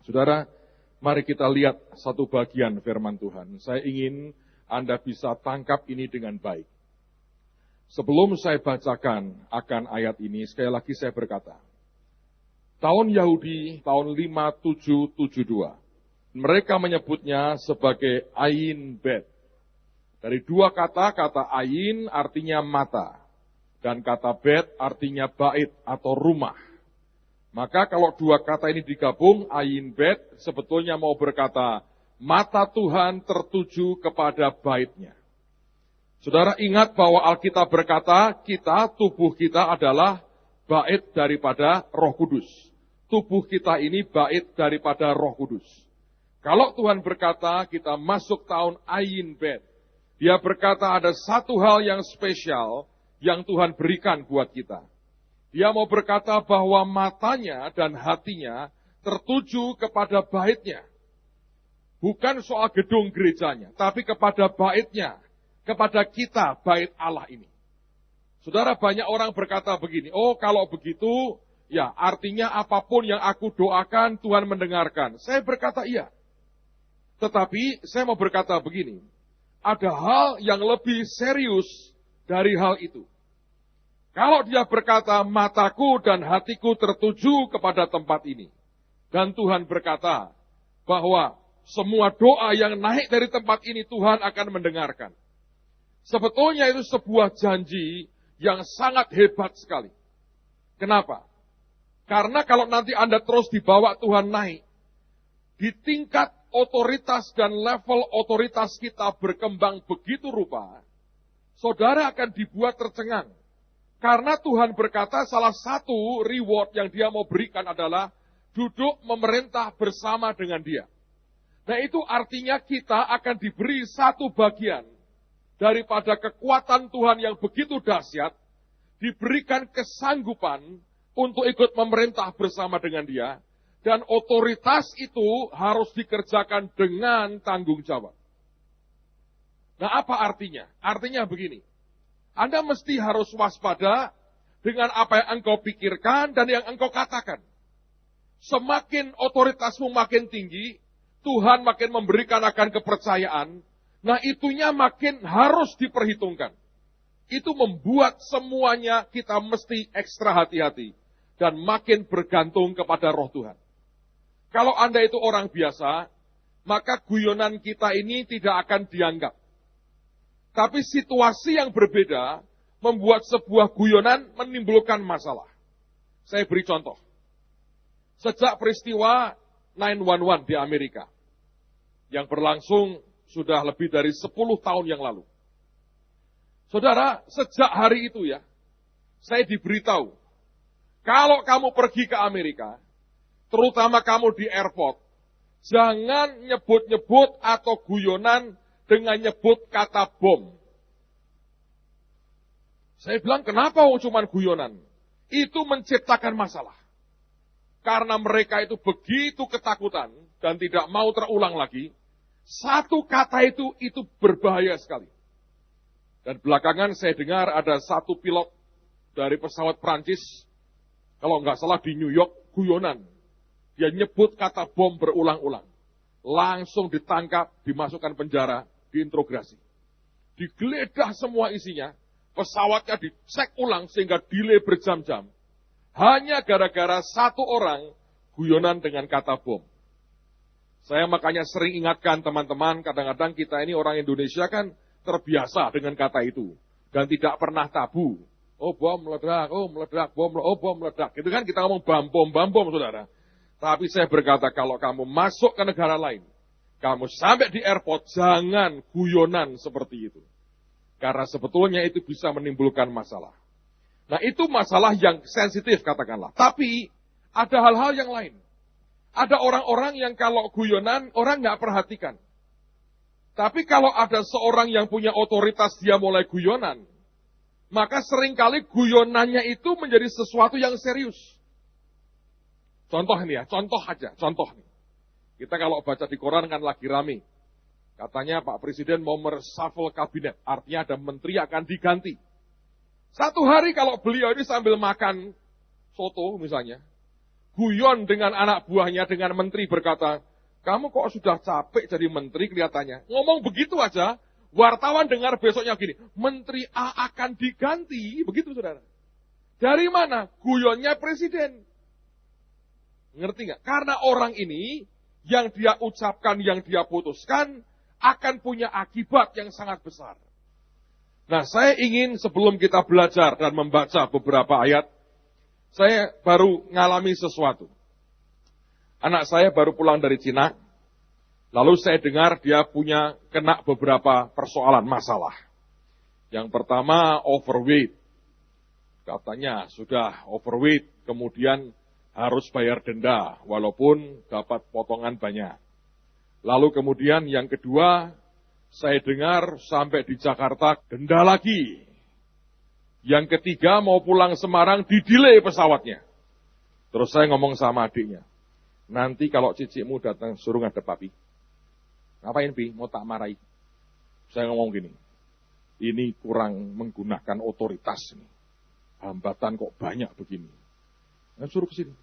Saudara, mari kita lihat satu bagian firman Tuhan. Saya ingin Anda bisa tangkap ini dengan baik. Sebelum saya bacakan akan ayat ini, sekali lagi saya berkata, tahun Yahudi, tahun 5772, mereka menyebutnya sebagai Ayin Bet. Dari dua kata Ayin artinya mata, dan kata Bet artinya bait atau rumah. Maka kalau dua kata ini digabung, Ayin Bet sebetulnya mau berkata, mata Tuhan tertuju kepada baitnya. Saudara ingat bahwa Alkitab berkata, tubuh kita adalah bait daripada Roh Kudus. Tubuh kita ini bait daripada Roh Kudus. Kalau Tuhan berkata kita masuk tahun Ayin Bet, Dia berkata ada satu hal yang spesial yang Tuhan berikan buat kita. Dia mau berkata bahwa matanya dan hatinya tertuju kepada baitnya. Bukan soal gedung gerejanya, tapi kepada baitnya, kepada kita, bait Allah ini. Saudara, banyak orang berkata begini, oh kalau begitu, ya artinya apapun yang aku doakan Tuhan mendengarkan. Saya berkata iya. Tetapi saya mau berkata begini, ada hal yang lebih serius dari hal itu. Kalau dia berkata, mataku dan hatiku tertuju kepada tempat ini. Dan Tuhan berkata bahwa semua doa yang naik dari tempat ini Tuhan akan mendengarkan. Sebetulnya itu sebuah janji yang sangat hebat sekali. Kenapa? Karena kalau nanti Anda terus dibawa Tuhan naik, di tingkat otoritas dan level otoritas kita berkembang begitu rupa, saudara akan dibuat tercengang. Karena Tuhan berkata salah satu reward yang Dia mau berikan adalah duduk memerintah bersama dengan Dia. Nah itu artinya kita akan diberi satu bagian daripada kekuatan Tuhan yang begitu dahsyat, diberikan kesanggupan untuk ikut memerintah bersama dengan Dia, dan otoritas itu harus dikerjakan dengan tanggung jawab. Nah apa artinya? Artinya begini, Anda mesti harus waspada dengan apa yang engkau pikirkan dan yang engkau katakan. Semakin otoritasmu makin tinggi, Tuhan makin memberikan akan kepercayaan, nah itunya makin harus diperhitungkan. Itu membuat semuanya kita mesti ekstra hati-hati dan makin bergantung kepada roh Tuhan. Kalau Anda itu orang biasa, maka guyonan kita ini tidak akan dianggap. Tapi situasi yang berbeda membuat sebuah guyonan menimbulkan masalah. Saya beri contoh. Sejak peristiwa 9/11 di Amerika, yang berlangsung sudah lebih dari 10 tahun yang lalu. Saudara, sejak hari itu ya, saya diberitahu, kalau kamu pergi ke Amerika, terutama kamu di airport, jangan nyebut-nyebut atau guyonan dengan nyebut kata bom. Saya bilang, kenapa cuma guyonan? Itu menciptakan masalah. Karena mereka itu begitu ketakutan dan tidak mau terulang lagi, satu kata itu berbahaya sekali. Dan belakangan saya dengar ada satu pilot dari pesawat Prancis, kalau nggak salah di New York, guyonan. Dia nyebut kata bom berulang-ulang. Langsung ditangkap, dimasukkan penjara, diinterogasi. Digeledah semua isinya, pesawatnya dicek ulang sehingga delay berjam-jam. Hanya gara-gara satu orang guyonan dengan kata bom. Saya makanya sering ingatkan teman-teman, kadang-kadang kita ini orang Indonesia kan terbiasa dengan kata itu. Dan tidak pernah tabu. Oh bom meledak, oh meledak, oh bom meledak. Itu kan kita ngomong bom, saudara. Tapi saya berkata kalau kamu masuk ke negara lain, kamu sampai di airport, jangan guyonan seperti itu. Karena sebetulnya itu bisa menimbulkan masalah. Nah itu masalah yang sensitif katakanlah. Tapi ada hal-hal yang lain. Ada orang-orang yang kalau guyonan, orang nggak perhatikan. Tapi kalau ada seorang yang punya otoritas dia mulai guyonan, maka seringkali guyonannya itu menjadi sesuatu yang serius. Contoh nih ya, contoh nih. Kita kalau baca di koran kan lagi rame. Katanya Pak Presiden mau mereshuffle kabinet, artinya ada menteri akan diganti. Satu hari kalau beliau ini sambil makan soto misalnya, guyon dengan anak buahnya, dengan menteri berkata, kamu kok sudah capek jadi menteri kelihatannya. Ngomong begitu aja, wartawan dengar besoknya gini, Menteri A akan diganti, begitu saudara. Dari mana? Guyonnya presiden. Ngerti nggak? Karena orang ini, yang dia ucapkan, yang dia putuskan, akan punya akibat yang sangat besar. Nah, saya ingin sebelum kita belajar dan membaca beberapa ayat, saya baru ngalami sesuatu. Anak saya baru pulang dari Cina, lalu saya dengar dia punya kena beberapa persoalan, masalah. Yang pertama, overweight. Katanya sudah overweight, kemudian harus bayar denda, walaupun dapat potongan banyak. Lalu kemudian yang kedua, saya dengar sampai di Jakarta denda lagi. Yang ketiga mau pulang Semarang didelay pesawatnya. Terus saya ngomong sama adiknya, nanti kalau cicikmu datang suruh ngadep papi. Ngapain Pi? Mau tak marahi. Saya ngomong gini, ini kurang menggunakan otoritas nih. Hambatan kok banyak begini. Nah, suruh ke sini.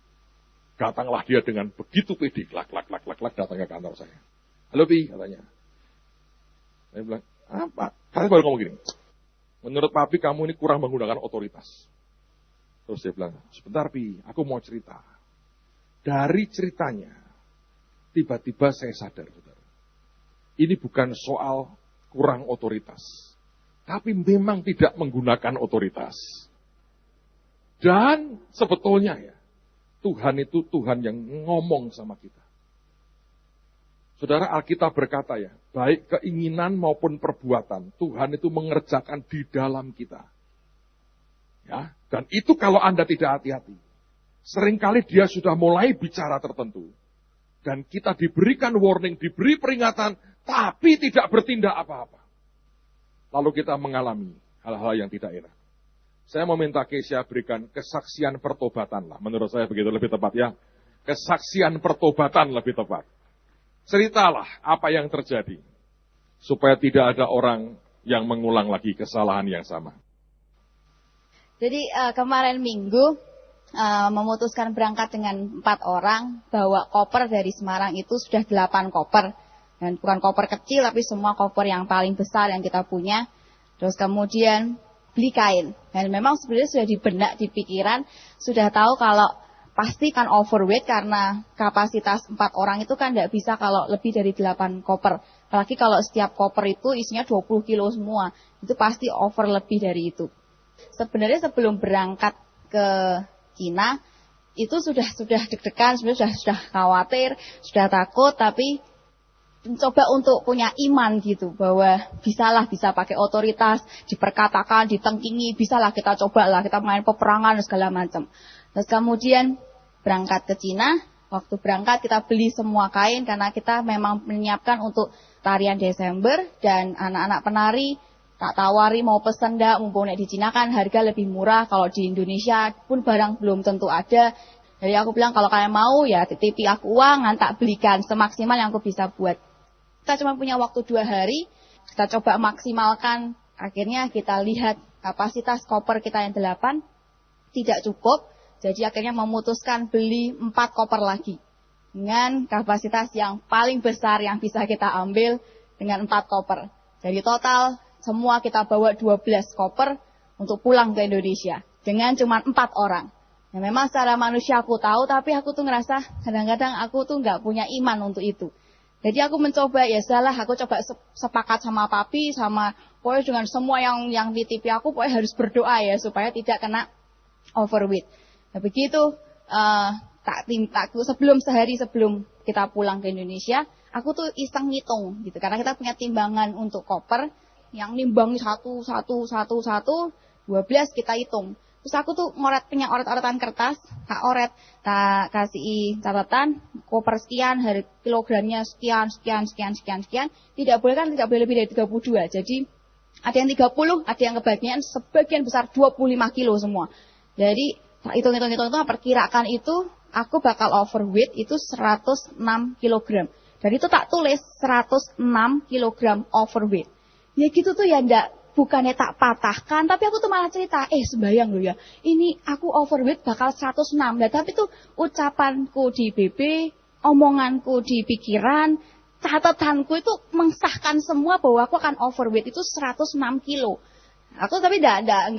Datanglah dia dengan begitu pede, lak datang ke kantor saya. Halo Pi, katanya. Saya bilang, apa? Saya baru ngomong gini, menurut papi kamu ini kurang menggunakan otoritas. Terus dia bilang, sebentar Pi, aku mau cerita. Dari ceritanya, tiba-tiba saya sadar, saudara. Ini bukan soal kurang otoritas. Tapi memang tidak menggunakan otoritas. Dan sebetulnya ya, Tuhan itu Tuhan yang ngomong sama kita. Saudara, Alkitab berkata ya, baik keinginan maupun perbuatan, Tuhan itu mengerjakan di dalam kita. Ya, dan itu kalau Anda tidak hati-hati, seringkali dia sudah mulai bicara tertentu. Dan kita diberikan warning, diberi peringatan, tapi tidak bertindak apa-apa. Lalu kita mengalami hal-hal yang tidak enak. Saya mau minta Kesia berikan kesaksian pertobatan lah. Menurut saya begitu lebih tepat ya. Kesaksian pertobatan lebih tepat. Ceritalah apa yang terjadi. Supaya tidak ada orang yang mengulang lagi kesalahan yang sama. Jadi kemarin minggu memutuskan berangkat dengan 4 orang. Bawa koper dari Semarang itu sudah 8 koper. Dan bukan koper kecil tapi semua koper yang paling besar yang kita punya. Terus kemudian beli kain. Dan memang sebenarnya sudah di benak, di pikiran, sudah tahu kalau pasti kan overweight karena kapasitas 4 orang itu kan tidak bisa kalau lebih dari 8 koper. Apalagi kalau setiap koper itu isinya 20 kilo semua. Itu pasti over lebih dari itu. Sebenarnya sebelum berangkat ke Cina, itu sudah deg-degan, sebenarnya sudah khawatir, sudah takut, tapi mencoba untuk punya iman gitu, bahwa bisa pakai otoritas, diperkatakan, ditengkingi, bisalah kita cobalah, kita main peperangan segala macam. Terus kemudian berangkat ke Cina, waktu berangkat kita beli semua kain karena kita memang menyiapkan untuk tarian Desember dan anak-anak penari tak tawari mau pesen enggak, mumpung di Cina kan harga lebih murah, kalau di Indonesia pun barang belum tentu ada. Jadi aku bilang kalau kalian mau ya titipi aku uang, tak belikan semaksimal yang aku bisa buat. Kita cuma punya waktu 2 hari, kita coba maksimalkan, akhirnya kita lihat kapasitas koper kita yang 8, tidak cukup, jadi akhirnya memutuskan beli 4 koper lagi. Dengan kapasitas yang paling besar yang bisa kita ambil dengan 4 koper. Jadi total semua kita bawa 12 koper untuk pulang ke Indonesia. Dengan cuma 4 orang. Ya memang secara manusia aku tahu, tapi aku tuh ngerasa kadang-kadang aku tuh nggak punya iman untuk itu. Jadi aku mencoba, ya salah, aku coba sepakat sama papi, sama pokoknya dengan semua yang di TV aku, pokoknya harus berdoa ya, supaya tidak kena overweight. Nah begitu, sehari sebelum kita pulang ke Indonesia, aku tuh iseng ngitung, gitu. Karena kita punya timbangan untuk koper, yang nimbangi 12 kita hitung. Terus aku tuh punya oret-oretan kertas, tak kasih catatan, koper sekian, kilogramnya sekian. Tidak boleh lebih dari 32. Jadi ada yang 30, ada yang sebagian besar 25 kilo semua. Jadi hitung itu perkirakan itu aku bakal overweight itu 106 kilogram. Dan itu tak tulis 106 kilogram overweight. Ya gitu tuh ya bukannya tak patahkan, tapi aku tuh malah cerita, sembayang loh ya, ini aku overweight bakal 106. Nah, tapi tuh ucapanku di BB, omonganku di pikiran, catatanku itu mengesahkan semua bahwa aku akan overweight itu 106 kilo. Aku tapi enggak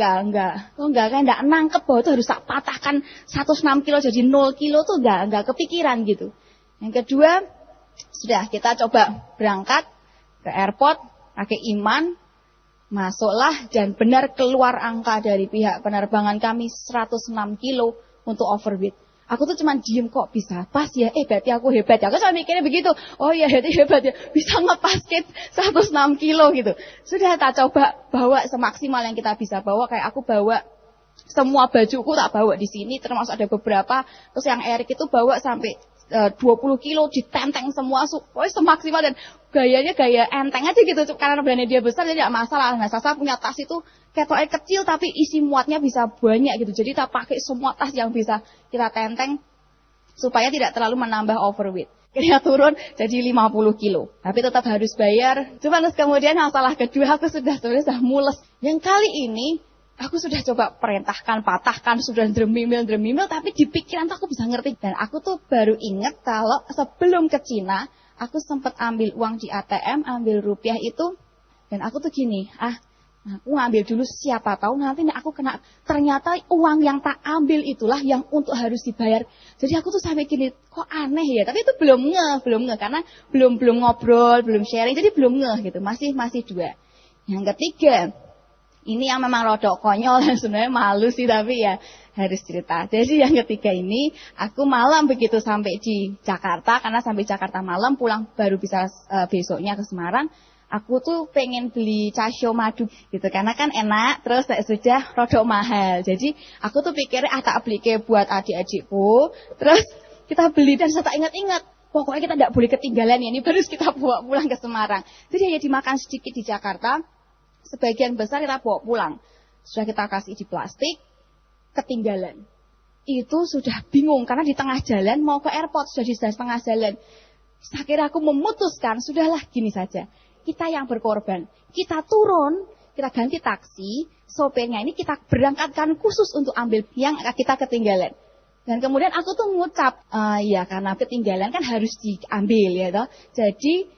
nangkep bahwa itu harus tak patahkan 106 kilo jadi 0 kilo tuh enggak kepikiran gitu. Yang kedua, sudah kita coba berangkat ke airport pakai iman, masuklah dan benar keluar angka dari pihak penerbangan kami 106 kilo untuk overweight. Aku tuh cuman diem, kok bisa pas ya, berarti aku hebat ya. Aku cuma mikirnya begitu, oh iya berarti hebat ya, bisa ngepasin 106 kilo gitu. Sudah tak coba bawa semaksimal yang kita bisa bawa, kayak aku bawa semua bajuku tak bawa di sini, termasuk ada beberapa, terus yang Erik itu bawa sampai 20 kilo ditenteng semua, semaksimal dan gayanya gaya enteng aja gitu, karena brandnya dia besar jadi tidak masalah. Nah, Sasa punya tas itu ketoknya kecil tapi isi muatnya bisa banyak gitu, jadi kita pakai semua tas yang bisa kita tenteng supaya tidak terlalu menambah overweight. Kita turun jadi 50 kilo, tapi tetap harus bayar. Cuma terus kemudian masalah kedua, aku sebenarnya sudah mules. Yang kali ini aku sudah coba perintahkan, patahkan, sudah dremimil, tapi di pikiran tuh aku bisa ngerti. Dan aku tuh baru inget kalau sebelum ke Cina, aku sempat ambil uang di ATM, ambil rupiah itu, dan aku tuh gini, aku ngambil dulu siapa tahu nanti aku kena, ternyata uang yang tak ambil itulah yang untuk harus dibayar. Jadi aku tuh sampai gini, kok aneh ya, tapi itu belum ngeh, karena belum ngobrol, belum sharing, jadi belum ngeh gitu, masih dua. Yang ketiga, ini yang memang rodok konyol, sebenarnya malu sih tapi ya harus cerita. Jadi yang ketiga ini, aku malam begitu sampai di Jakarta, karena sampai Jakarta malam, pulang baru bisa besoknya ke Semarang. Aku tuh pengen beli casio madu gitu, karena kan enak, terus sudah rodok mahal. Jadi aku tuh pikirnya tak beli buat adik-adikku, terus kita beli dan saya tak ingat-ingat. Pokoknya kita tidak boleh ketinggalan ya, ini baru kita bawa pulang ke Semarang. Jadi hanya dimakan sedikit di Jakarta. Sebagian besar kita bawa pulang. Sudah kita kasih di plastik, ketinggalan. Itu sudah bingung, karena di tengah jalan mau ke airport, sudah di tengah jalan. Akhirnya aku memutuskan, sudahlah gini saja. Kita yang berkorban. Kita turun, kita ganti taksi, sopirnya ini kita berangkatkan khusus untuk ambil yang kita ketinggalan. Dan kemudian aku tuh ngucap, ya karena ketinggalan kan harus diambil ya toh. Jadi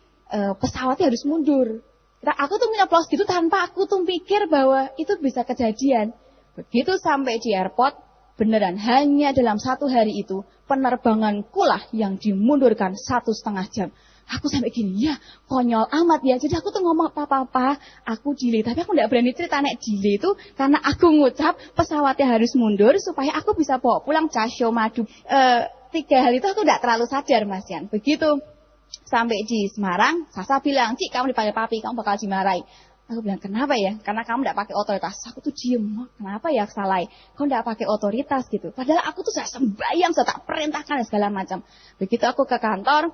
pesawatnya harus mundur. Aku tuh nyeplos gitu tanpa aku tuh pikir bahwa itu bisa kejadian. Begitu sampai di airport, beneran hanya dalam 1 hari itu penerbanganku lah yang dimundurkan 1,5 jam. Aku sampai gini, ya konyol amat ya. Jadi aku tuh ngomong apa-apa, aku delay. Tapi aku tidak berani cerita nek delay itu karena aku ngucap pesawatnya harus mundur supaya aku bisa bawa pulang casio madu. 3 hari itu aku tidak terlalu sadar Mas Yan. Begitu sampai di Semarang, Sasa bilang, Cik kamu dipanggil papi, kamu bakal dimarahi. Aku bilang, kenapa ya? Karena kamu tidak pakai otoritas. Aku tuh diem, kenapa ya salah? Kamu tidak pakai otoritas gitu. Padahal aku tuh sudah sembahyang, sudah tak perintahkan segala macam. Begitu aku ke kantor,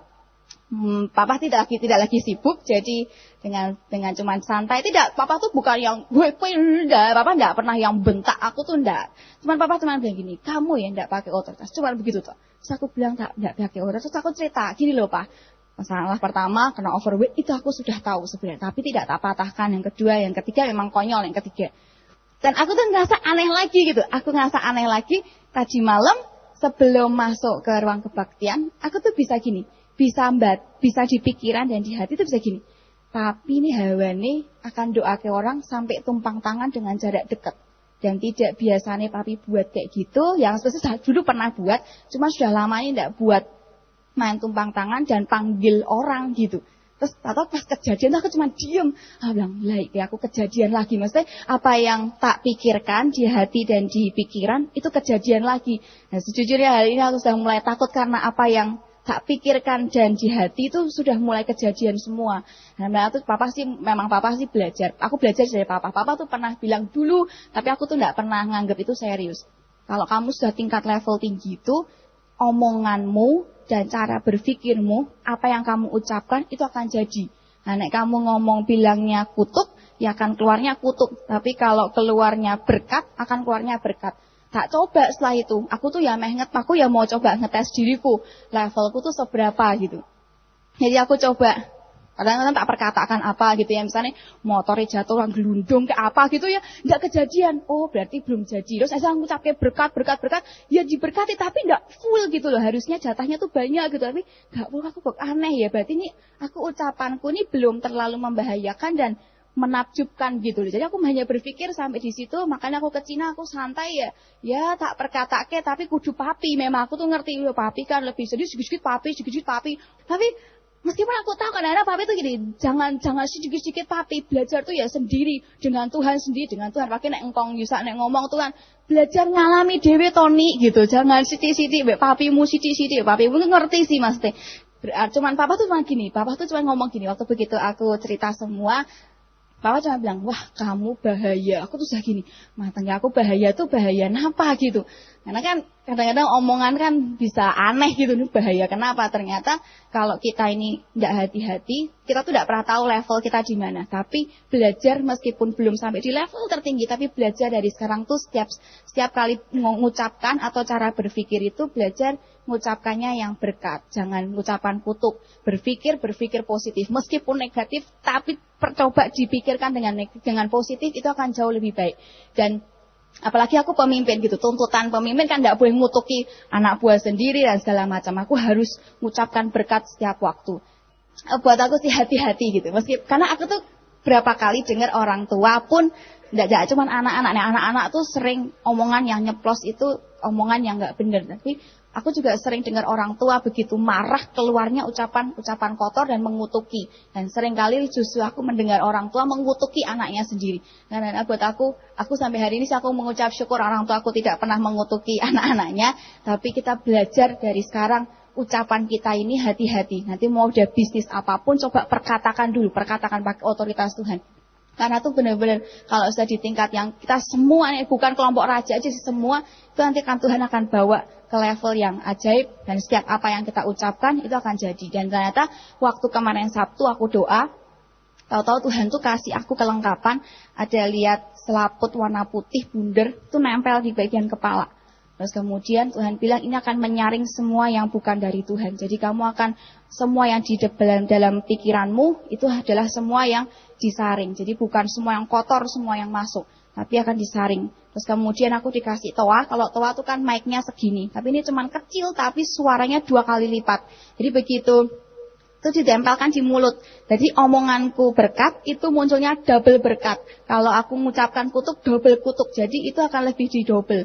papa tidak lagi sibuk, jadi dengan cuman santai. Tidak, papa tuh bukan yang papa tidak pernah yang bentak aku tuh tidak. Cuman papa cuman bilang gini, kamu ya tidak pakai otoritas. Cuman begitu tuh. Terus aku bilang tidak pakai otoritas. Terus aku cerita, gini loh Pak. Masalah pertama kena overweight itu aku sudah tahu sebenarnya, tapi tidak tak patahkan. Yang kedua, yang ketiga memang konyol yang ketiga. Dan aku tuh ngerasa aneh lagi gitu. Aku ngerasa aneh lagi tadi malam sebelum masuk ke ruang kebaktian, aku tuh bisa gini, bisa di pikiran dan di hati tuh bisa gini. Tapi ini hawane akan doa ke orang sampai tumpang tangan dengan jarak dekat. Dan tidak biasanya papi buat kayak gitu, yang spesies dulu pernah buat, cuma sudah lama ini tidak buat main tumpang tangan dan panggil orang gitu. Terus atau pas kejadian aku cuma diem. Bilang, ya aku kejadian lagi. Maksudnya apa yang tak pikirkan di hati dan di pikiran itu kejadian lagi. Nah sejujurnya hari ini aku sudah mulai takut karena apa yang tak pikirkan dan di hati itu sudah mulai kejadian semua. Nah papa sih belajar. Aku belajar dari papa. Papa tuh pernah bilang dulu, tapi aku tuh tidak pernah nganggap itu serius. Kalau kamu sudah tingkat level tinggi itu, omonganmu dan cara berpikirmu, apa yang kamu ucapkan itu akan jadi. Nah, nek kamu ngomong bilangnya kutuk, ya akan keluarnya kutuk. Tapi kalau keluarnya berkat, akan keluarnya berkat. Tak coba setelah itu, aku tuh ya aku ya mau coba ngetes diriku, levelku tuh seberapa gitu. Jadi aku coba Kadang-kadang tak perkatakan apa gitu ya, misalnya motornya jatuh orang gelundung ke apa gitu ya, nggak kejadian. Oh berarti belum jadi. Terus saya ngucapnya berkat, ya diberkati tapi nggak full gitu loh. Harusnya jatahnya tuh banyak gitu, tapi nggak full. Aku kok aneh ya. Berarti ini ucapanku ini belum terlalu membahayakan dan menakjubkan gitu loh. Jadi aku hanya berpikir sampai di situ, makanya aku ke Cina aku santai ya. Ya tak perkatake tapi kudu papi. Memang aku tuh ngerti ya papi kan lebih sedih sedikit papi. Tapi meskipun aku tahu kadang-kadang papi itu gini, jangan sedikit-sedikit papi, belajar tuh ya sendiri dengan Tuhan pakai nek engkong yusak nek ngomong tuh kan belajar ngalami dewe toni gitu. Jangan siti-siti mbek papimu siti-siti, papimu ngerti sih Mas Teh. Cuman papa tuh cuma ngomong gini waktu begitu aku cerita semua. Papa cuma bilang, wah kamu bahaya. Aku tuh sudah gini, matanya aku bahaya tuh bahaya kenapa gitu. Karena kan kadang-kadang omongan kan bisa aneh gitu, nih bahaya kenapa. Ternyata kalau kita ini tidak hati-hati, kita tuh tidak pernah tahu level kita di mana. Tapi belajar meskipun belum sampai di level tertinggi, tapi belajar dari sekarang tuh setiap kali mengucapkan atau cara berpikir itu belajar mengucapkannya yang berkat. Jangan ucapan kutuk. Berpikir positif. Meskipun negatif, tapi coba dipikirkan dengan positif, itu akan jauh lebih baik. Dan apalagi aku pemimpin gitu, tuntutan pemimpin kan tidak boleh ngutuki anak buah sendiri dan segala macam. Aku harus mengucapkan berkat setiap waktu. Buat aku sih hati-hati gitu. Karena aku tuh berapa kali dengar orang tua pun, tidak cuma anak-anak tuh sering omongan yang nyeplos itu omongan yang nggak benar. Tapi aku juga sering dengar orang tua begitu marah keluarnya ucapan kotor dan mengutuki. Dan sering kali justru aku mendengar orang tua mengutuki anaknya sendiri. Dan buat aku sampai hari ini aku mengucap syukur orang tua aku tidak pernah mengutuki anak-anaknya. Tapi kita belajar dari sekarang ucapan kita ini hati-hati. Nanti mau udah bisnis apapun coba perkatakan pakai otoritas Tuhan. Karena tuh benar-benar kalau sudah di tingkat yang kita semua nih, bukan kelompok raja aja sih, semua itu nanti kan Tuhan akan bawa ke level yang ajaib dan setiap apa yang kita ucapkan itu akan jadi. Dan ternyata waktu kemarin Sabtu aku doa, tahu-tahu Tuhan tuh kasih aku kelengkapan, ada lihat selaput warna putih bundar itu nempel di bagian kepala. Terus kemudian Tuhan bilang ini akan menyaring semua yang bukan dari Tuhan. Jadi kamu akan semua yang di dalam pikiranmu itu adalah semua yang disaring. Jadi bukan semua yang kotor, semua yang masuk, tapi akan disaring. Terus kemudian aku dikasih toa. Kalau toa itu kan mic-nya segini, tapi ini cuman kecil tapi suaranya 2 kali lipat. Jadi begitu itu ditempelkan di mulut. Jadi omonganku berkat itu munculnya double berkat. Kalau aku mengucapkan kutuk, double kutuk. Jadi itu akan lebih double.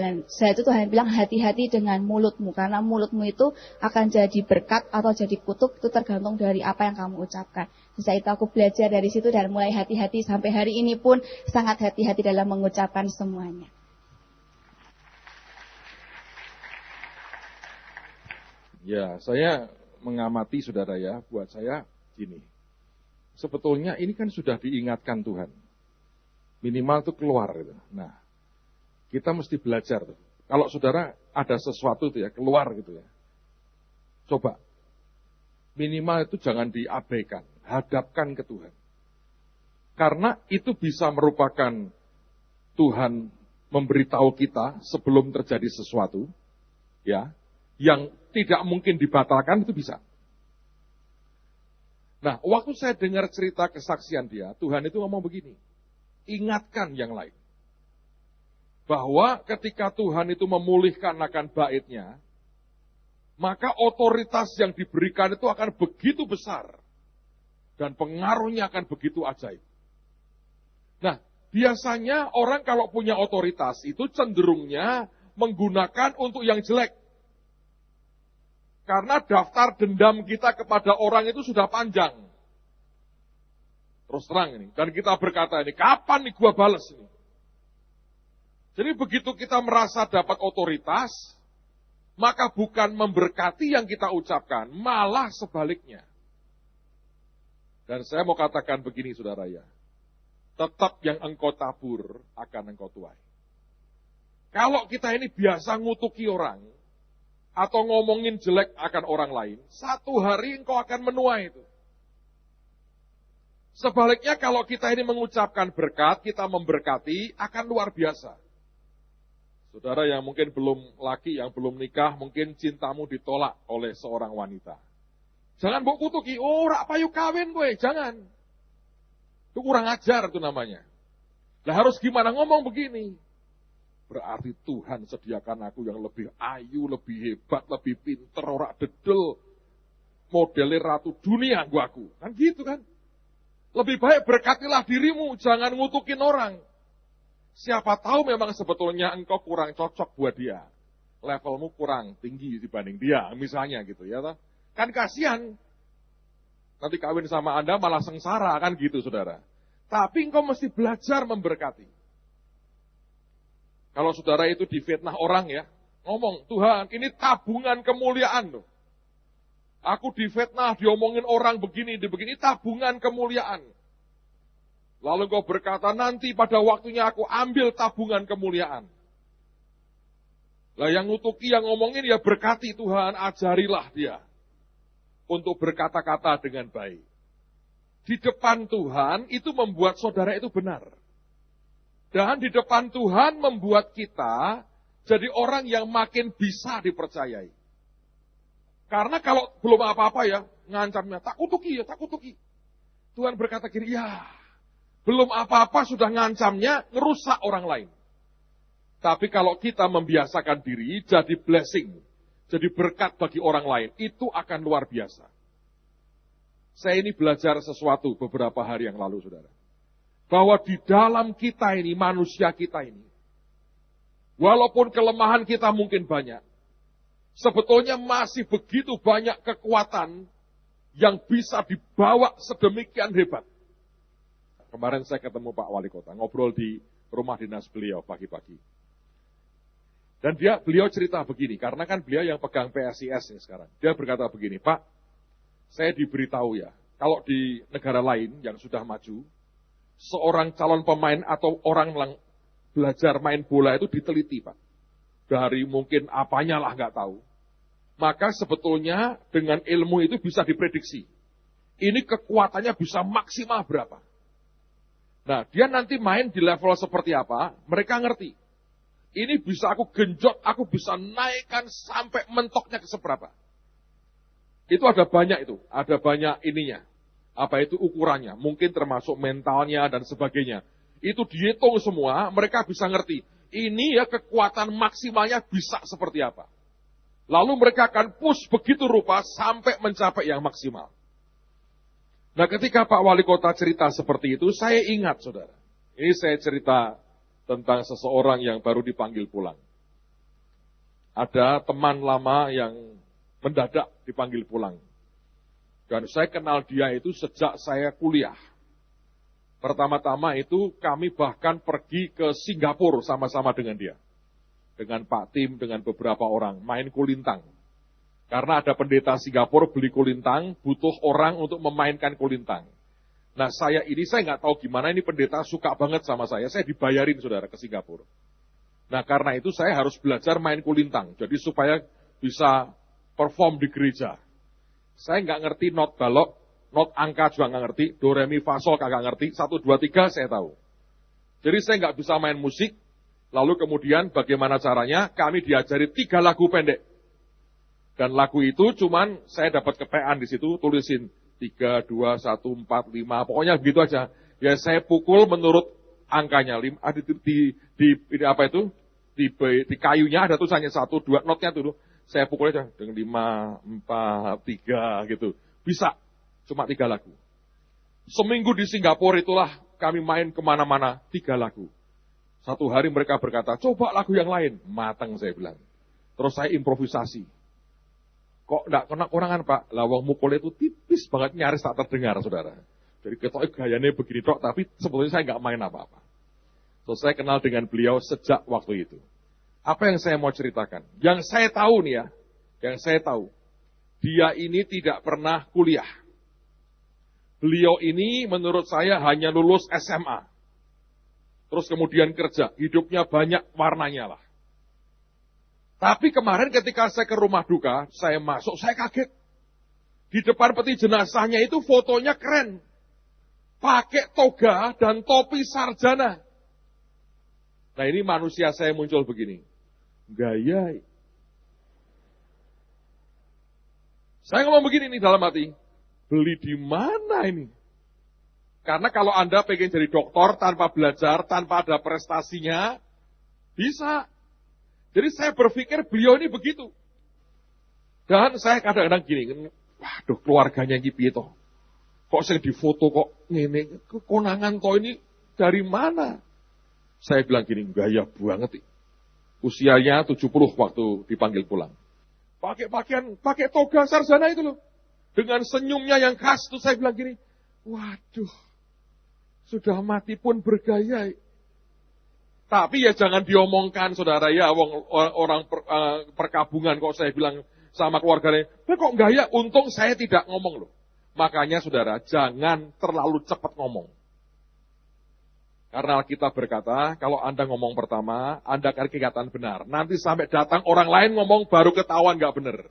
Dan saya itu Tuhan bilang hati-hati dengan mulutmu. Karena mulutmu itu akan jadi berkat atau jadi kutuk. Itu tergantung dari apa yang kamu ucapkan. Setelah itu aku belajar dari situ dan mulai hati-hati. Sampai hari ini pun sangat hati-hati dalam mengucapkan semuanya. Ya, saya mengamati saudara ya, buat saya gini. Sebetulnya ini kan sudah diingatkan Tuhan. Minimal itu keluar gitu. Nah, kita mesti belajar tuh. Kalau saudara ada sesuatu tuh ya, keluar gitu ya. Coba. Minimal itu jangan diabaikan, hadapkan ke Tuhan. Karena itu bisa merupakan Tuhan memberitahu kita sebelum terjadi sesuatu, ya, yang tidak mungkin dibatalkan itu bisa. Nah, waktu saya dengar cerita kesaksian dia, Tuhan itu ngomong begini, ingatkan yang lain. Bahwa ketika Tuhan itu memulihkan akan baitnya, maka otoritas yang diberikan itu akan begitu besar. Dan pengaruhnya akan begitu ajaib. Nah, biasanya orang kalau punya otoritas itu cenderungnya menggunakan untuk yang jelek. Karena daftar dendam kita kepada orang itu sudah panjang. Terus terang ini. Dan kita berkata ini, kapan nih gua balas ini? Jadi begitu kita merasa dapat otoritas, maka bukan memberkati yang kita ucapkan, malah sebaliknya. Dan saya mau katakan begini saudara ya, tetap yang engkau tabur akan engkau tuai. Kalau kita ini biasa ngutuki orang, atau ngomongin jelek akan orang lain, satu hari engkau akan menuai itu. Sebaliknya kalau kita ini mengucapkan berkat, kita memberkati, akan luar biasa. Saudara yang mungkin belum laki, yang belum nikah, mungkin cintamu ditolak oleh seorang wanita. Jangan mbok kutuki, oh rak payu kawin kowe, jangan. Itu kurang ajar itu namanya. Lah harus gimana ngomong begini? Berarti Tuhan sediakan aku yang lebih ayu, lebih hebat, lebih pinter, ora dedel. Modelnya ratu dunia aku. Kan gitu kan? Lebih baik berkatilah dirimu, jangan ngutukin orang. Siapa tahu memang sebetulnya engkau kurang cocok buat dia. Levelmu kurang tinggi dibanding dia, misalnya gitu ya. Kan kasihan. Nanti kawin sama Anda malah sengsara, kan gitu saudara. Tapi engkau mesti belajar memberkati. Kalau saudara itu difitnah orang ya, ngomong, Tuhan ini tabungan kemuliaan loh. Aku difitnah, diomongin orang begini, tabungan kemuliaan. Lalu engkau berkata, nanti pada waktunya aku ambil tabungan kemuliaan. Lah yang ngutuki, yang ngomongin ya berkati Tuhan, ajarilah dia. Untuk berkata-kata dengan baik. Di depan Tuhan itu membuat saudara itu benar. Dan di depan Tuhan membuat kita jadi orang yang makin bisa dipercayai. Karena kalau belum apa-apa ya, ngancamnya, tak kutuki. Tuhan berkata gini, ya, belum apa-apa sudah ngancamnya, ngerusak orang lain. Tapi kalau kita membiasakan diri, jadi blessing, jadi berkat bagi orang lain, itu akan luar biasa. Saya ini belajar sesuatu beberapa hari yang lalu, saudara. Bahwa di dalam kita ini, manusia kita ini, walaupun kelemahan kita mungkin banyak, sebetulnya masih begitu banyak kekuatan yang bisa dibawa sedemikian hebat. Kemarin saya ketemu Pak Wali Kota, ngobrol di rumah dinas beliau pagi-pagi. Dan beliau cerita begini, karena kan beliau yang pegang PSIS nih sekarang. Dia berkata begini, Pak, saya diberitahu ya, kalau di negara lain yang sudah maju, seorang calon pemain atau orang yang belajar main bola itu diteliti, Pak. Dari mungkin apanya lah nggak tahu. Maka sebetulnya dengan ilmu itu bisa diprediksi. Ini kekuatannya bisa maksimal berapa. Nah, dia nanti main di level seperti apa, mereka ngerti. Ini bisa aku genjot, aku bisa naikkan sampai mentoknya ke seberapa. Itu ada banyak ininya. Apa itu ukurannya, mungkin termasuk mentalnya dan sebagainya. Itu dihitung semua, mereka bisa ngerti. Ini ya kekuatan maksimalnya bisa seperti apa. Lalu mereka akan push begitu rupa sampai mencapai yang maksimal. Nah ketika Pak Wali Kota cerita seperti itu, saya ingat saudara. Ini saya cerita tentang seseorang yang baru dipanggil pulang. Ada teman lama yang mendadak dipanggil pulang. Dan saya kenal dia itu sejak saya kuliah. Pertama-tama itu kami bahkan pergi ke Singapura sama-sama dengan dia. Dengan Pak Tim, dengan beberapa orang, main kulintang. Karena ada pendeta Singapura beli kulintang, butuh orang untuk memainkan kulintang. Nah saya nggak tahu gimana ini pendeta suka banget sama saya dibayarin saudara ke Singapura. Nah karena itu saya harus belajar main kulintang, jadi supaya bisa perform di gereja. Saya nggak ngerti not balok, not angka juga nggak ngerti, do, re, mi, fa, sol kagak ngerti, 1, 2, 3 saya tahu. Jadi saya nggak bisa main musik, lalu kemudian bagaimana caranya, kami diajari 3 lagu pendek. Dan lagu itu cuman saya dapat kepean di situ, tulisin 3, 2, 1, 4, 5, pokoknya begitu aja. Ya saya pukul menurut angkanya, di kayunya ada tulisannya 1, 2, notnya tuh. Saya pukul aja dengan 5, 4, 3 gitu. Bisa, cuma 3 lagu. Seminggu di Singapura itulah kami main kemana-mana 3 lagu. Satu hari mereka berkata, coba lagu yang lain. Matang saya bilang. Terus saya improvisasi. Kok enggak kena kurangan Pak? Lawang mukul itu tipis banget, nyaris tak terdengar saudara. Jadi ketoknya gayanya begini tok, tapi sebetulnya saya enggak main apa-apa. So saya kenal dengan beliau sejak waktu itu. Apa yang saya mau ceritakan? Yang saya tahu nih ya, dia ini tidak pernah kuliah. Beliau ini menurut saya hanya lulus SMA. Terus kemudian kerja, hidupnya banyak warnanya lah. Tapi kemarin ketika saya ke rumah duka, saya masuk, saya kaget. Di depan peti jenazahnya itu fotonya keren. Pakai toga dan topi sarjana. Nah ini manusia saya muncul begini. Gaya. Saya ngomong begini nih dalam hati, beli di mana ini? Karena kalau Anda pengen jadi dokter tanpa belajar, tanpa ada prestasinya, bisa. Jadi saya berpikir beliau ini begitu. Dan saya kadang-kadang gini, waduh keluarganya Nyipi itu. Kok saya difoto kok ngene, konangan toh ini dari mana? Saya bilang gini, gaya banget. Usianya 70 waktu dipanggil pulang. Pakai pakaian, pakai toga sarjana itu loh. Dengan senyumnya yang khas, tuh saya bilang gini, waduh, sudah mati pun bergaya. Tapi ya jangan diomongkan saudara ya, orang perkabungan kok saya bilang sama keluarganya, kok gaya, untung saya tidak ngomong loh. Makanya saudara, jangan terlalu cepat ngomong. Karena kita berkata, kalau Anda ngomong pertama, Anda akan kelihatan benar. Nanti sampai datang orang lain ngomong, baru ketahuan gak benar.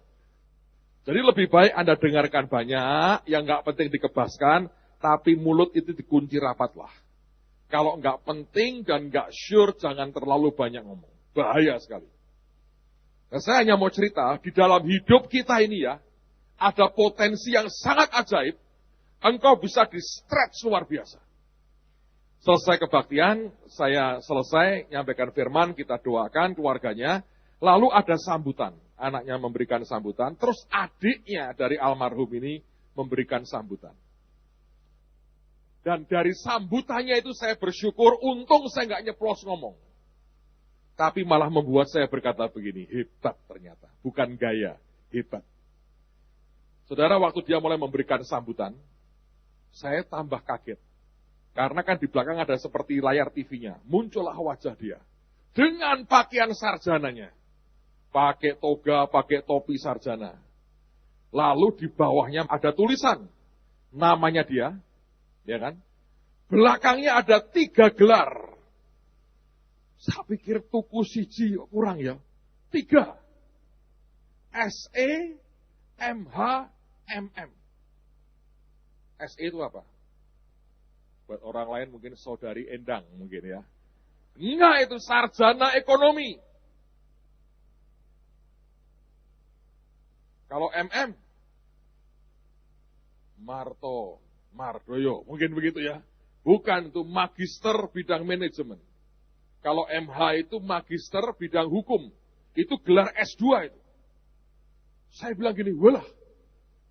Jadi lebih baik Anda dengarkan banyak, yang gak penting dikebaskan, tapi mulut itu dikunci rapatlah. Kalau nggak penting dan nggak sure, jangan terlalu banyak ngomong. Bahaya sekali. Nah, saya hanya mau cerita, di dalam hidup kita ini ya, ada potensi yang sangat ajaib, engkau bisa di-stretch luar biasa. Selesai kebaktian, saya selesai nyampaikan firman, kita doakan keluarganya, lalu ada sambutan. Anaknya memberikan sambutan, terus adiknya dari almarhum ini memberikan sambutan. Dan dari sambutannya itu saya bersyukur, untung saya nggak nyeplos ngomong. Tapi malah membuat saya berkata begini, hebat ternyata. Bukan gaya, hebat. Saudara, waktu dia mulai memberikan sambutan, saya tambah kaget. Karena kan di belakang ada seperti layar TV-nya. Muncullah wajah dia. Dengan pakaian sarjananya. Pakai toga, pakai topi sarjana. Lalu di bawahnya ada tulisan. Namanya dia. Ya kan? Belakangnya ada 3 gelar. Saya pikir tuku siji kurang ya. 3. SE, MH, MM. SE itu apa? Buat orang lain mungkin saudari Endang mungkin ya. Enggak, itu sarjana ekonomi. Kalau MM, Mardoyo, mungkin begitu ya. Bukan, itu magister bidang manajemen. Kalau MH itu magister bidang hukum. Itu gelar S2 itu. Saya bilang gini, walah,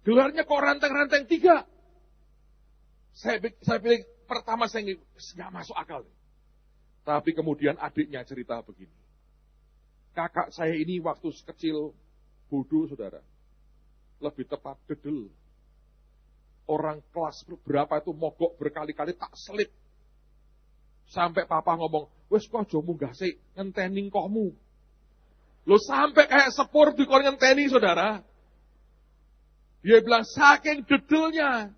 gelarnya kok ranteng-ranteng 3. Saya pilih pertama saya nggak masuk akal. Tapi kemudian adiknya cerita begini. Kakak saya ini waktu kecil bodoh saudara. Lebih tepat dedel. Orang kelas berapa itu mogok berkali-kali tak selip. Sampai papa ngomong, wes kok aja munggah sih, ngenteni kohmu. Lo sampai kayak sepur di kon ngenteni saudara. Dia bilang, saking dedelnya.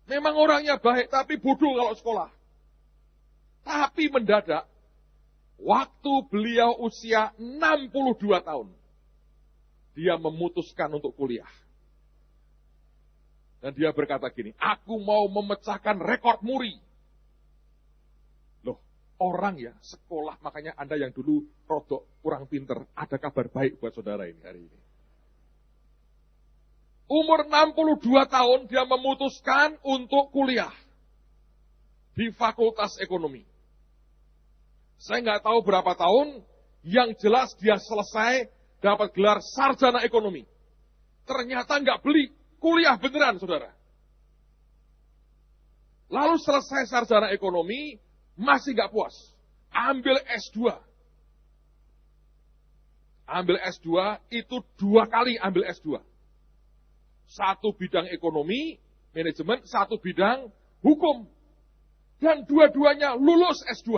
Memang orangnya baik, tapi bodoh kalau sekolah. Tapi mendadak, waktu beliau usia 62 tahun, dia memutuskan untuk kuliah. Dan dia berkata gini, aku mau memecahkan rekor muri. Loh, orang ya, sekolah, makanya Anda yang dulu rodok kurang pinter, ada kabar baik buat saudara ini hari ini. Umur 62 tahun, dia memutuskan untuk kuliah di Fakultas Ekonomi. Saya nggak tahu berapa tahun, yang jelas dia selesai dapat gelar sarjana ekonomi. Ternyata nggak beli, kuliah beneran, saudara. Lalu selesai sarjana ekonomi, masih nggak puas. Ambil S2. Ambil S2, itu 2 kali ambil S2. 1 bidang ekonomi, manajemen, 1 bidang hukum. Dan dua-duanya lulus S2.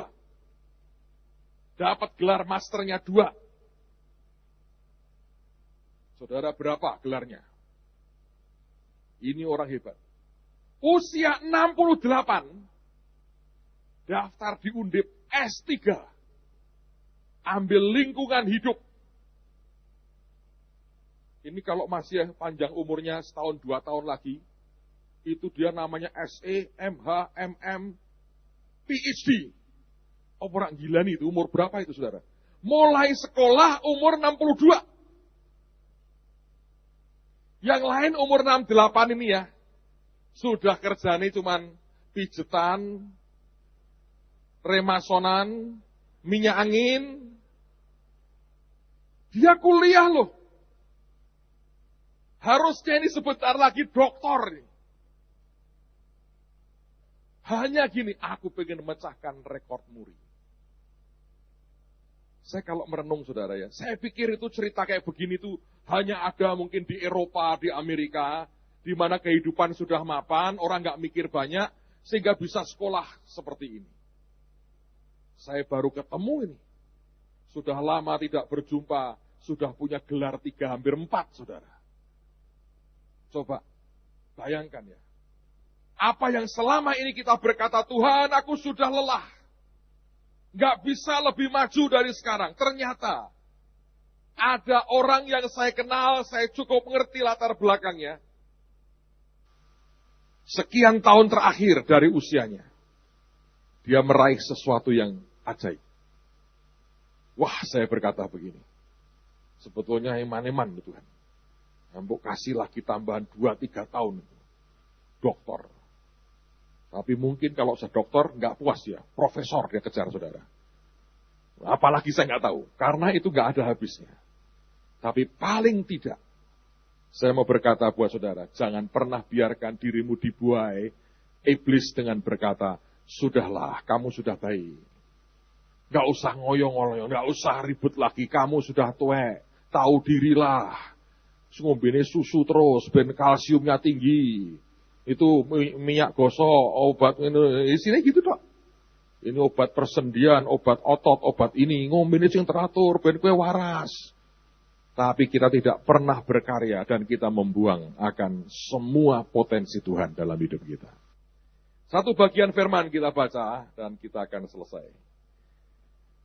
Dapat gelar masternya 2. Saudara, berapa gelarnya? Ini orang hebat. Usia 68, daftar di Undip S3. Ambil lingkungan hidup. Ini kalau masih panjang umurnya setahun 2 tahun lagi, itu dia namanya SE, MH, MM, PhD. Oh, orang gila nih, itu umur berapa itu saudara? Mulai sekolah umur 62. Yang lain umur 68 ini ya, sudah kerjanya cuman pijetan, remasonan, minyak angin. Dia kuliah loh. Harusnya ini sebentar lagi doktor. Hanya gini, aku pengen memecahkan rekor muri. Saya kalau merenung saudara ya, saya pikir itu cerita kayak begini tuh hanya ada mungkin di Eropa, di Amerika, di mana kehidupan sudah mapan, orang nggak mikir banyak, sehingga bisa sekolah seperti ini. Saya baru ketemu ini. Sudah lama tidak berjumpa, sudah punya gelar 3, hampir 4, saudara. Coba, bayangkan ya. Apa yang selama ini kita berkata, Tuhan aku sudah lelah. Nggak bisa lebih maju dari sekarang. Ternyata, ada orang yang saya kenal, saya cukup mengerti latar belakangnya. Sekian tahun terakhir dari usianya. Dia meraih sesuatu yang ajaib. Wah, saya berkata begini. Sebetulnya eman-eman Tuhan. Mbok kasih lagi tambahan 2-3 tahun. Doktor. Tapi mungkin kalau saya dokter, nggak puas ya. Profesor dia kejar saudara. Apalagi saya nggak tahu. Karena itu nggak ada habisnya. Tapi paling tidak. Saya mau berkata buat saudara. Jangan pernah biarkan dirimu dibuai. Iblis dengan berkata, sudahlah, kamu sudah baik. Nggak usah ngoyong-ngoyong, nggak usah ribut lagi. Kamu sudah tuwek. Tahu dirilah. Ngombene susu terus, ben kalsiumnya tinggi. Itu minyak gosok, obat ini, isinya gitu dok. Ini obat persendian, obat otot, obat ini, ngombene sing teratur, ben kowe waras. Tapi kita tidak pernah berkarya dan kita membuang akan semua potensi Tuhan dalam hidup kita. Satu bagian firman kita baca dan kita akan selesai.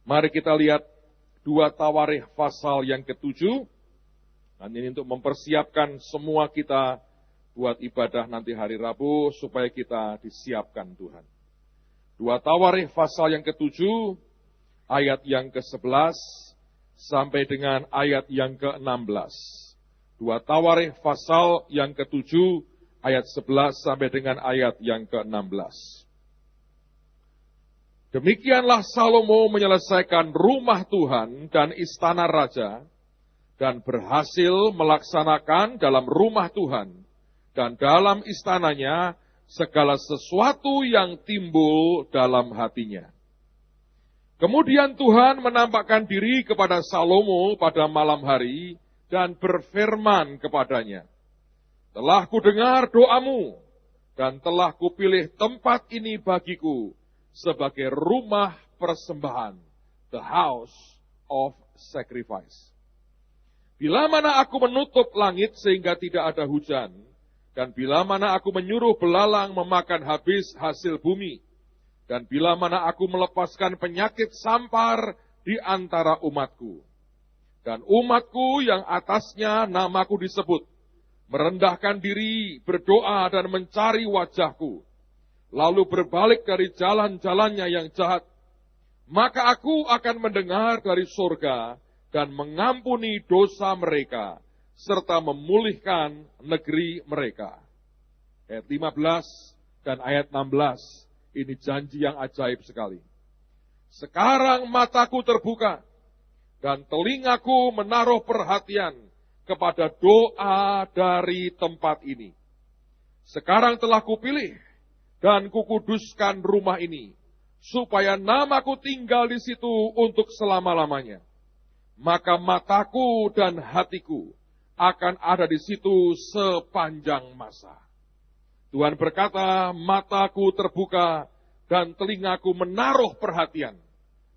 Mari kita lihat 2 Tawarikh pasal yang ke-7. Dan ini untuk mempersiapkan semua kita buat ibadah nanti hari Rabu, supaya kita disiapkan Tuhan. 2 Tawarikh pasal yang ke-7, ayat yang ke-11, sampai dengan ayat yang ke-16. 2 Tawarikh pasal yang ke-7, ayat 11, sampai dengan ayat yang ke-16. Demikianlah Salomo menyelesaikan rumah Tuhan dan istana raja, dan berhasil melaksanakan dalam rumah Tuhan, dan dalam istananya segala sesuatu yang timbul dalam hatinya. Kemudian Tuhan menampakkan diri kepada Salomo pada malam hari dan berfirman kepadanya, telah kudengar doamu dan telah kupilih tempat ini bagiku sebagai rumah persembahan, the house of sacrifice. Bila mana aku menutup langit sehingga tidak ada hujan, dan bila mana aku menyuruh belalang memakan habis hasil bumi, dan bila mana aku melepaskan penyakit sampar di antara umatku, dan umatku yang atasnya namaku disebut, merendahkan diri, berdoa dan mencari wajahku, lalu berbalik dari jalan-jalannya yang jahat, maka aku akan mendengar dari surga dan mengampuni dosa mereka, serta memulihkan negeri mereka. Ayat 15 dan ayat 16, ini janji yang ajaib sekali. Sekarang mataku terbuka, dan telingaku menaruh perhatian kepada doa dari tempat ini. Sekarang telah kupilih, dan kukuduskan rumah ini, supaya namaku tinggal di situ untuk selama-lamanya. Maka mataku dan hatiku akan ada di situ sepanjang masa. Tuhan berkata, mataku terbuka dan telingaku menaruh perhatian.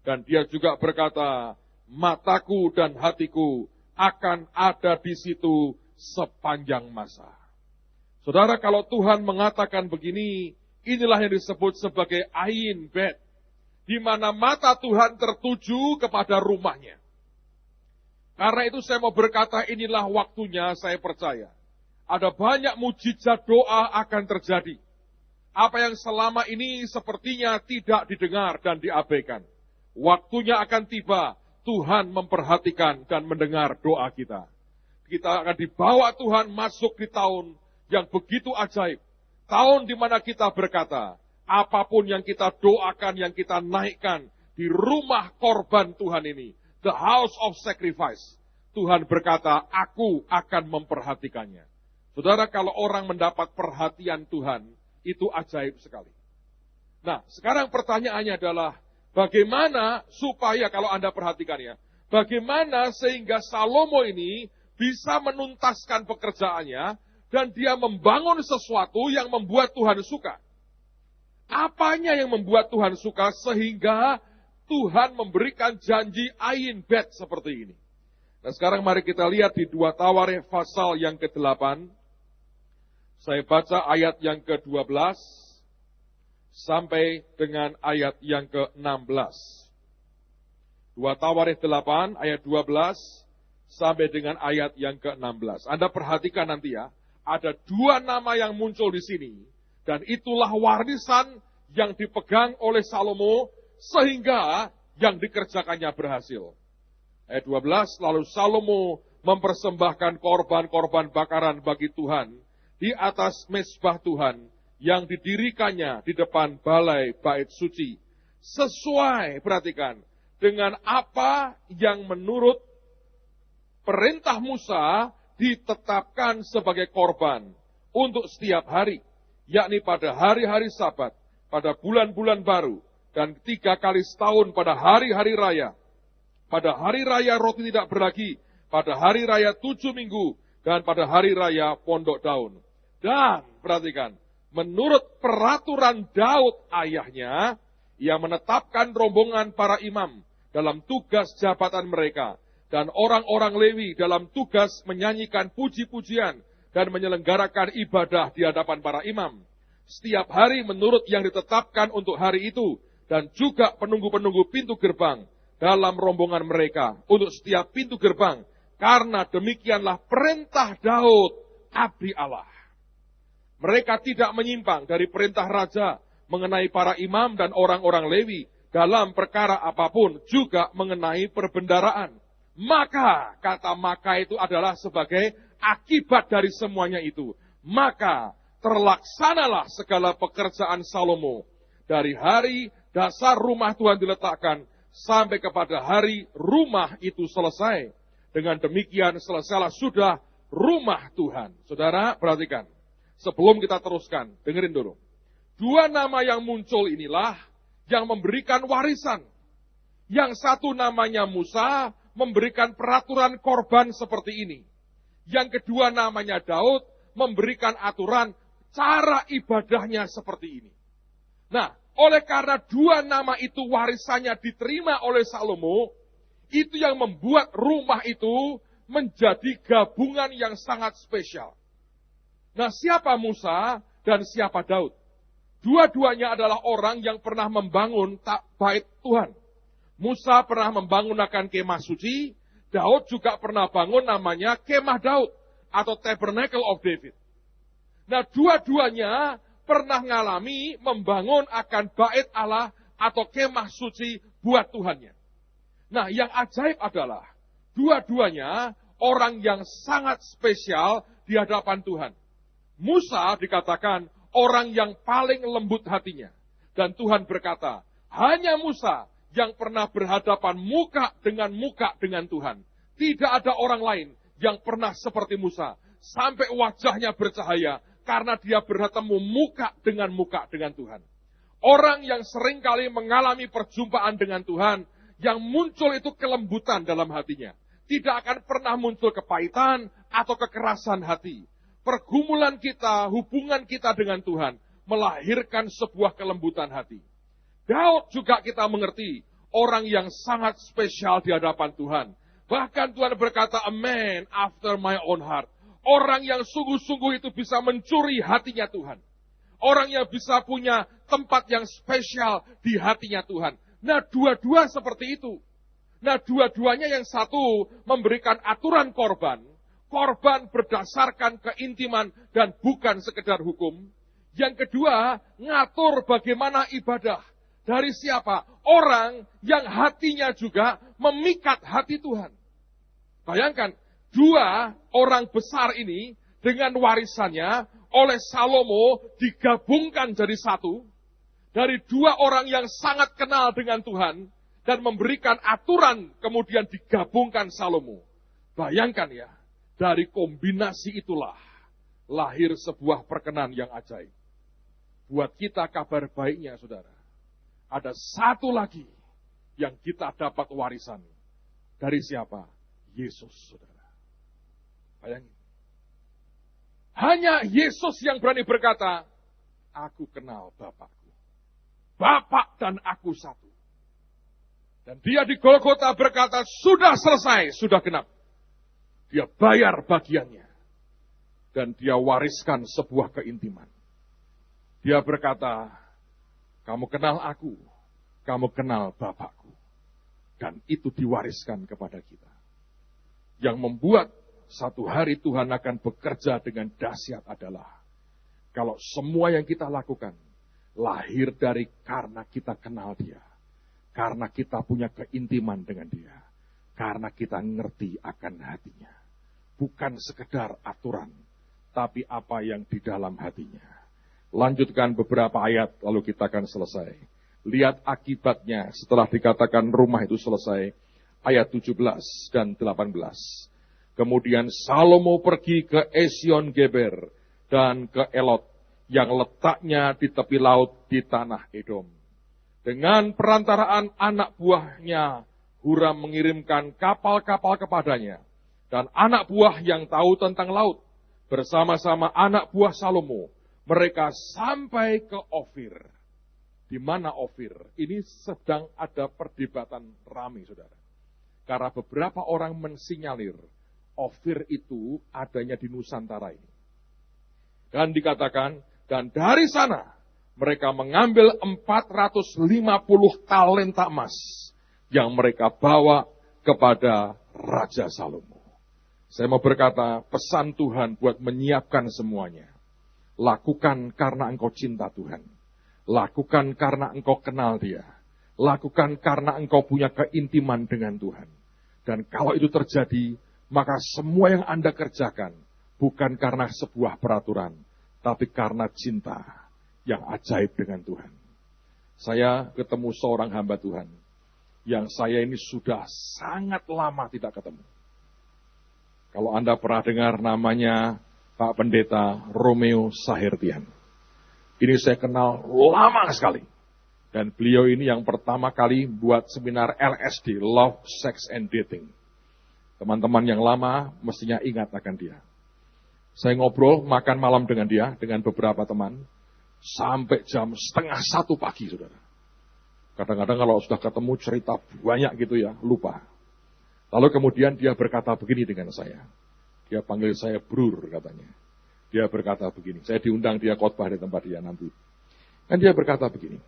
Dan dia juga berkata, mataku dan hatiku akan ada di situ sepanjang masa. Saudara, kalau Tuhan mengatakan begini, inilah yang disebut sebagai ain bet, di mana mata Tuhan tertuju kepada rumahnya. Karena itu saya mau berkata, inilah waktunya, saya percaya. Ada banyak mujizat doa akan terjadi. Apa yang selama ini sepertinya tidak didengar dan diabaikan. Waktunya akan tiba, Tuhan memperhatikan dan mendengar doa kita. Kita akan dibawa Tuhan masuk di tahun yang begitu ajaib. Tahun di mana kita berkata, apapun yang kita doakan, yang kita naikkan di rumah korban Tuhan ini, the house of sacrifice, Tuhan berkata, aku akan memperhatikannya. Saudara, kalau orang mendapat perhatian Tuhan, itu ajaib sekali. Nah, sekarang pertanyaannya adalah, bagaimana supaya, kalau Anda perhatikan ya, bagaimana sehingga Salomo ini bisa menuntaskan pekerjaannya, dan dia membangun sesuatu yang membuat Tuhan suka. Apanya yang membuat Tuhan suka sehingga Tuhan memberikan janji Ain Bet seperti ini. Nah, sekarang mari kita lihat di 2 Tawarikh pasal yang ke-8. Saya baca ayat yang ke-12 sampai dengan ayat yang ke-16. 2 Tawarikh 8 ayat 12 sampai dengan ayat yang ke-16. Anda perhatikan nanti ya, ada 2 nama yang muncul di sini. Dan itulah warisan yang dipegang oleh Salomo sehingga yang dikerjakannya berhasil. Ayat 12, lalu Salomo mempersembahkan korban-korban bakaran bagi Tuhan di atas mezbah Tuhan yang didirikannya di depan balai bait suci. Sesuai, perhatikan, dengan apa yang menurut perintah Musa ditetapkan sebagai korban untuk setiap hari, yakni pada hari-hari Sabat, pada bulan-bulan baru, dan 3 kali setahun pada hari-hari raya, pada hari raya roti tidak beragi, pada hari raya 7 minggu, dan pada hari raya pondok daun. Dan, perhatikan, menurut peraturan Daud ayahnya, ia menetapkan rombongan para imam dalam tugas jabatan mereka, dan orang-orang Lewi dalam tugas menyanyikan puji-pujian dan menyelenggarakan ibadah di hadapan para imam. Setiap hari menurut yang ditetapkan untuk hari itu, dan juga penunggu-penunggu pintu gerbang dalam rombongan mereka untuk setiap pintu gerbang, karena demikianlah perintah Daud, abdi Allah. Mereka tidak menyimpang dari perintah raja mengenai para imam dan orang-orang Lewi dalam perkara apapun, juga mengenai perbendaraan. Maka, kata maka itu adalah sebagai akibat dari semuanya itu. Maka, terlaksanalah segala pekerjaan Salomo dari hari dasar rumah Tuhan diletakkan sampai kepada hari rumah itu selesai. Dengan demikian selesailah sudah rumah Tuhan. Saudara, perhatikan. Sebelum kita teruskan, dengerin dulu. 2 nama yang muncul inilah yang memberikan warisan. Yang satu namanya Musa, memberikan peraturan korban seperti ini. Yang kedua namanya Daud, memberikan aturan cara ibadahnya seperti ini. Nah, oleh karena 2 nama itu warisannya diterima oleh Salomo, itu yang membuat rumah itu menjadi gabungan yang sangat spesial. Nah, siapa Musa dan siapa Daud? Dua-duanya adalah orang yang pernah membangun bait Tuhan. Musa pernah membangunkan kemah suci, Daud juga pernah bangun namanya kemah Daud atau Tabernacle of David. Nah, dua-duanya pernah mengalami membangun akan bait Allah atau kemah suci buat Tuhannya. Nah, yang ajaib adalah dua-duanya orang yang sangat spesial di hadapan Tuhan. Musa dikatakan orang yang paling lembut hatinya. Dan Tuhan berkata, hanya Musa yang pernah berhadapan muka dengan Tuhan. Tidak ada orang lain yang pernah seperti Musa. Sampai wajahnya bercahaya karena dia bertemu muka dengan Tuhan. Orang yang seringkali mengalami perjumpaan dengan Tuhan, yang muncul itu kelembutan dalam hatinya. Tidak akan pernah muncul kepahitan atau kekerasan hati. Pergumulan kita, hubungan kita dengan Tuhan, melahirkan sebuah kelembutan hati. Daud juga kita mengerti, orang yang sangat spesial di hadapan Tuhan. Bahkan Tuhan berkata, a man after my own heart. Orang yang sungguh-sungguh itu bisa mencuri hatinya Tuhan. Orang yang bisa punya tempat yang spesial di hatinya Tuhan. Nah, dua-dua seperti itu. Nah, dua-duanya yang satu memberikan aturan korban. Korban berdasarkan keintiman dan bukan sekedar hukum. Yang kedua, ngatur bagaimana ibadah. Dari siapa? Orang yang hatinya juga memikat hati Tuhan. Bayangkan, Dua orang besar ini dengan warisannya oleh Salomo digabungkan jadi satu. Dari dua orang yang sangat kenal dengan Tuhan dan memberikan aturan kemudian digabungkan Salomo. Bayangkan ya, dari kombinasi itulah lahir sebuah perkenan yang ajaib. Buat kita kabar baiknya saudara, ada satu lagi yang kita dapat warisan. Dari siapa? Yesus saudara. Bayangin. Hanya Yesus yang berani berkata, aku kenal Bapakku. Bapak dan aku satu. Dan dia di Golgota berkata, sudah selesai, sudah genap. Dia bayar bagiannya. Dan dia wariskan sebuah keintiman. Dia berkata, kamu kenal aku, kamu kenal Bapakku. Dan itu diwariskan kepada kita. Yang membuat satu hari Tuhan akan bekerja dengan dahsyat adalah kalau semua yang kita lakukan lahir dari karena kita kenal Dia. Karena kita punya keintiman dengan Dia. Karena kita ngerti akan hatinya. Bukan sekedar aturan, tapi apa yang di dalam hatinya. Lanjutkan beberapa ayat, lalu kita akan selesai. Lihat akibatnya setelah dikatakan rumah itu selesai. Ayat 17 dan 18. Kemudian Salomo pergi ke Esion Geber dan ke Elot yang letaknya di tepi laut di tanah Edom. Dengan perantaraan anak buahnya, Huram mengirimkan kapal-kapal kepadanya. Dan anak buah yang tahu tentang laut, bersama-sama anak buah Salomo, mereka sampai ke Ofir. Di mana Ofir? Ini sedang ada perdebatan ramai, saudara. Karena beberapa orang mensinyalir, Ofir itu adanya di Nusantara ini. Dan dikatakan, dan dari sana mereka mengambil 450 talenta emas yang mereka bawa kepada Raja Salomo. Saya mau berkata, pesan Tuhan buat menyiapkan semuanya. Lakukan karena engkau cinta Tuhan. Lakukan karena engkau kenal Dia. Lakukan karena engkau punya keintiman dengan Tuhan. Dan kalau itu terjadi, maka semua yang Anda kerjakan bukan karena sebuah peraturan, tapi karena cinta yang ajaib dengan Tuhan. Saya ketemu seorang hamba Tuhan yang saya ini sudah sangat lama tidak ketemu. Kalau Anda pernah dengar namanya Pak Pendeta Romeo Sahirtian. Ini saya kenal lama sekali. Dan beliau ini yang pertama kali buat seminar LSD, Love, Sex, and Dating. Teman-teman yang lama mestinya ingat akan dia. Saya ngobrol, makan malam dengan dia, dengan beberapa teman, sampai jam 12:30 pagi, saudara. Kadang-kadang kalau sudah ketemu cerita banyak gitu ya, lupa. Lalu kemudian dia berkata begini dengan saya. Dia panggil saya Brur katanya. Dia berkata begini, saya diundang dia khotbah di tempat dia nanti. Dan dia berkata begini,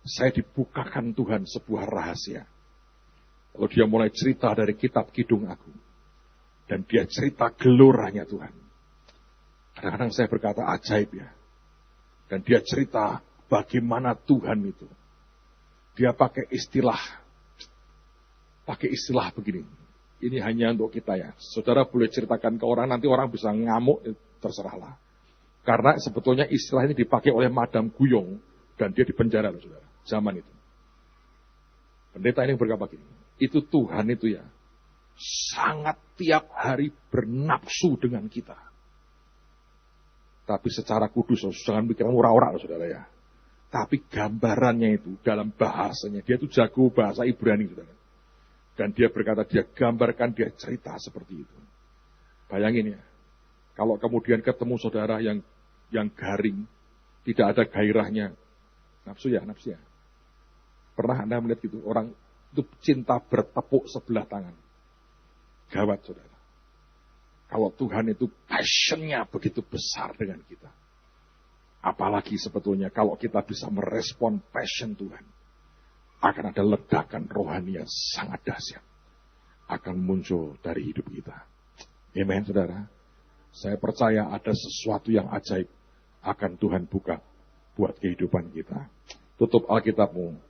saya dibukakan Tuhan sebuah rahasia. Lalu dia mulai cerita dari kitab Kidung Agung. Dan dia cerita geloranya Tuhan. Kadang-kadang saya berkata ajaib ya. Dan dia cerita bagaimana Tuhan itu. Dia pakai istilah begini. Ini hanya untuk kita ya. Saudara boleh ceritakan ke orang, nanti orang bisa ngamuk, terserahlah. Karena sebetulnya istilah ini dipakai oleh Madam Guyong. Dan dia dipenjara loh saudara. Zaman itu. Pendeta ini berkata begini. Itu Tuhan itu ya. Sangat tiap hari bernafsu dengan kita. Tapi secara kudus, jangan pikiran ora-ora saudara ya. Tapi gambarannya itu dalam bahasanya. Dia itu jago bahasa Ibrani saudara. Dan dia berkata, dia gambarkan, dia cerita seperti itu. Bayangin ya. Kalau kemudian ketemu saudara yang garing. Tidak ada gairahnya. Nafsu ya. Pernah Anda melihat gitu? Orang itu cinta bertepuk sebelah tangan. Gawat saudara. Kalau Tuhan itu passionnya begitu besar dengan kita. Apalagi sebetulnya kalau kita bisa merespon passion Tuhan. Akan ada ledakan rohani yang sangat dahsyat. Akan muncul dari hidup kita. Amen saudara. Saya percaya ada sesuatu yang ajaib. Akan Tuhan buka buat kehidupan kita. Tutup Alkitabmu.